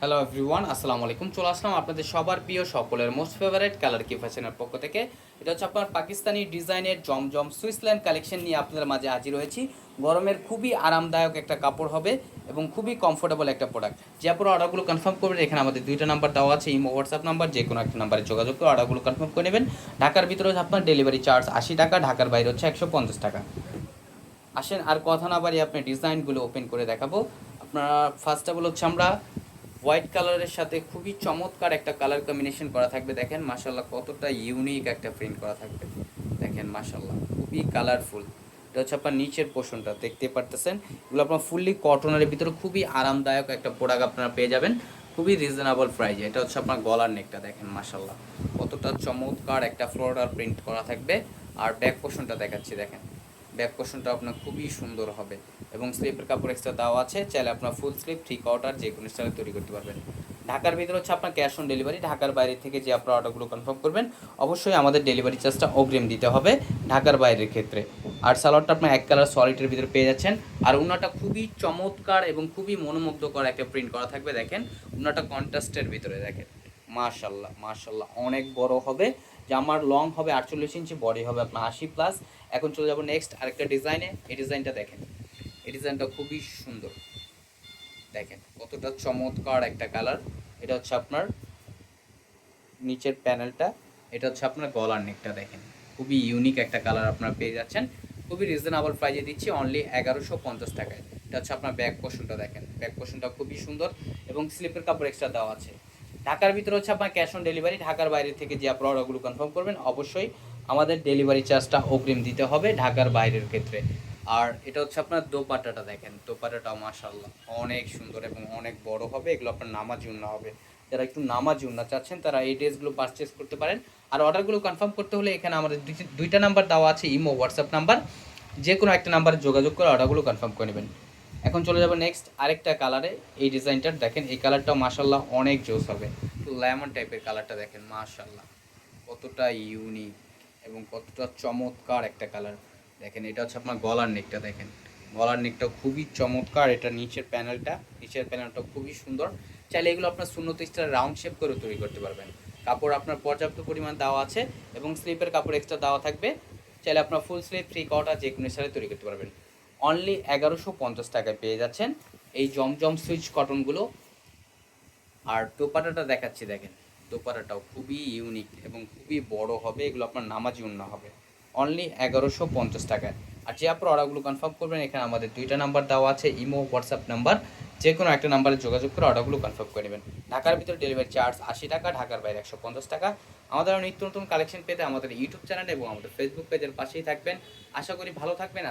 Hello everyone, আসসালামু আলাইকুম। চলে আসলাম আপনাদের সবার প্রিয় সকলের মোস্ট ফেভারিট কালার কি ফ্যাশনের পক্ষ থেকে। এটা হচ্ছে আপনার পাকিস্তানি ডিজাইনের জমজম সুইসল্যান্ড কালেকশন নিয়ে আপনাদের মাঝে হাজির হয়েছি। গরমের খুবই আরামদায়ক একটা কাপড় হবে এবং খুবই কমফোর্টেবল একটা প্রোডাক্ট। যে আপনারা অর্ডারগুলো কনফার্ম করবেন, এখানে আমাদের দুইটা নাম্বার দেওয়া আছে, ইমো হোয়াটসঅ্যাপ নাম্বার, যে কোনো একটা নাম্বারে যোগাযোগ করে অর্ডারগুলো কনফার্ম করে নেবেন। ঢাকার ভিতরে হচ্ছে আপনার ডেলিভারি চার্জ 80 টাকা, ঢাকার বাইরে হচ্ছে 150 টাকা। আসেন আর কথা না বাড়িয়ে আপনি ডিজাইনগুলো ওপেন করে দেখাবো। আপনারা ফার্স্ট অফ অল হচ্ছে আমরা হোয়াইট কালারের সাথে খুবই চমৎকার একটা কালার কম্বিনেশন করা থাকবে। দেখেন মাশাল্লাহ কতটা ইউনিক একটা প্রিন্ট করা থাকবে। দেখেন মাশাল্লাহ খুবই কালারফুল। এটা হচ্ছে আপনার নিচের পোর্শনটা দেখতে পারতেছেন। এগুলো আপনার ফুললি কটনের ভিতরে খুবই আরামদায়ক একটা প্রোডাক্ট আপনারা পেয়ে যাবেন খুবই রিজনেবল প্রাইজে। এটা হচ্ছে আপনার গলার নেকটা দেখেন মাশাল্লাহ কতটা চমৎকার একটা ফ্লোরাল প্রিন্ট করা থাকবে। আর ব্যাক পোর্শনটা দেখাচ্ছি, দেখেন ব্যাক পোর্শনটা আপনার খুবই সুন্দর হবে এবং স্লিপের কাপড় এক্সট্রা দেওয়া আছে। চাইলে আপনার ফুল স্লিপ থ্রি কোয়ার্টার যে কোনো স্টাইলে তৈরি করতে পারবেন। ঢাকার ভিতরে হচ্ছে আপনার ক্যাশ অন ডেলিভারি। ঢাকার বাইরে থেকে যে আপনার অর্ডারগুলো কনফার্ম করবেন অবশ্যই আমাদের ডেলিভারি চার্জটা অগ্রিম দিতে হবে ঢাকার বাইরের ক্ষেত্রে। আর সালোয়ারটা আপনার এক কালার সলিডের ভিতরে পেয়ে যাচ্ছেন। আর উনাটা খুবই চমৎকার এবং খুবই মনোমুগ্ধকর একটা প্রিন্ট করা থাকবে। দেখেন উনাটা কন্ট্রাস্টের ভিতরে, দেখেন মাশাল্লাহ মাশাল্লাহ অনেক বড় হবে। জামার লং হবে 48 ইঞ্চি, বডি হবে আপনার 80+। এখন চলে যাবো নেক্সট আরেকটা ডিজাইনে। এই ডিজাইনটা দেখেন, এই ডিজাইনটা খুবই সুন্দর, দেখেন কতটা চমৎকার একটা কালার। এটা হচ্ছে আপনার নিচের প্যানেলটা, এটা হচ্ছে আপনার গলার নেকটা, দেখেন খুবই ইউনিক একটা কালার আপনারা পেয়ে যাচ্ছেন। খুবই রিজনেবল প্রাইজে দিচ্ছি অনলি 1150 টাকায়। এটা হচ্ছে আপনার ব্যাক পোর্শনটা, দেখেন ব্যাক পোর্শনটা খুবই সুন্দর এবং স্লিপের কাপড় এক্সট্রা দেওয়া আছে। ঢাকার ভিতরে হচ্ছে আপনার ক্যাশ অন ডেলিভারি। ঢাকার বাইরে থেকে যে আপনার অর্ডারগুলো কনফার্ম করবেন অবশ্যই আমাদের ডেলিভারি চার্জটা অগ্রিম দিতে হবে ঢাকার বাইরের ক্ষেত্রে। আর এটা হচ্ছে আপনার দোপাট্টাটা, দেখেন দোপাট্টাটাও মাশাআল্লাহ অনেক সুন্দর এবং অনেক বড় হবে। এগুলো আপনার নামাজি ওড়না হবে। যারা একটু নামাজি ওড়না চাচ্ছেন তারা এই ড্রেসগুলো পারচেস করতে পারেন। আর অর্ডারগুলো কনফার্ম করতে হলে এখানে আমাদের দুইটা নাম্বার দেওয়া আছে, ইমো হোয়াটসঅ্যাপ নাম্বার, যে কোনো একটা নাম্বারে যোগাযোগ করে অর্ডারগুলো কনফার্ম করে নেবেন। এখন চলে যাবো নেক্সট আরেকটা কালারে। এই ডিজাইনটার দেখেন, এই কালারটাও মাশাল্লাহ অনেক জোস হবে। একটু লেমন টাইপের কালারটা দেখেন মাশাল্লাহ কতটা ইউনিক এবং কতটা চমৎকার একটা কালার। দেখেন এটা হচ্ছে আপনার গলার নেকটা, দেখেন গলার নেকটা খুবই চমৎকার। এটা নিচের প্যানেলটা, নিচের প্যানেলটা খুবই সুন্দর। চাইলে এগুলো আপনার শূন্য স্টার রাউন্ড শেপ করে তৈরি করতে পারবেন। কাপড় আপনার পর্যাপ্ত পরিমাণ দেওয়া আছে এবং স্লিপের কাপড় এক্সট্রা দেওয়া থাকবে। চাইলে আপনার ফুল স্লিপ থ্রি কোয়ার্টার যে কোনো স্টাইলে তৈরি করতে পারবেন। অনলি 1150 টাকায় পেয়ে যাচ্ছেন এই জমজম সুইচ কটনগুলো। আর দোপাট্টাটা দেখাচ্ছি, দেখেন দোপাট্টাটাও খুবই ইউনিক এবং খুবই বড় হবে। এগুলো আপনার নামাজি ওড়না হবে অনলি 1150 টাকায়। আর যে আপনার অর্ডারগুলো কনফার্ম করবেন এখানে আমাদের দুইটা নাম্বার দেওয়া আছে, ইমো হোয়াটসঅ্যাপ নাম্বার, যে কোনো একটা নাম্বারে যোগাযোগ করে অর্ডারগুলো কনফার্ম করে নেবেন। ঢাকার ভিতরে ডেলিভারি চার্জ 80 টাকা, ঢাকার বাইরে 150 টাকা। আমাদের নিত্য নতুন কালেকশন পেতে আমাদের ইউটিউব চ্যানেল এবং আমাদের ফেসবুক পেজের পাশেই থাকবেন। আশা করি ভালো থাকবেন।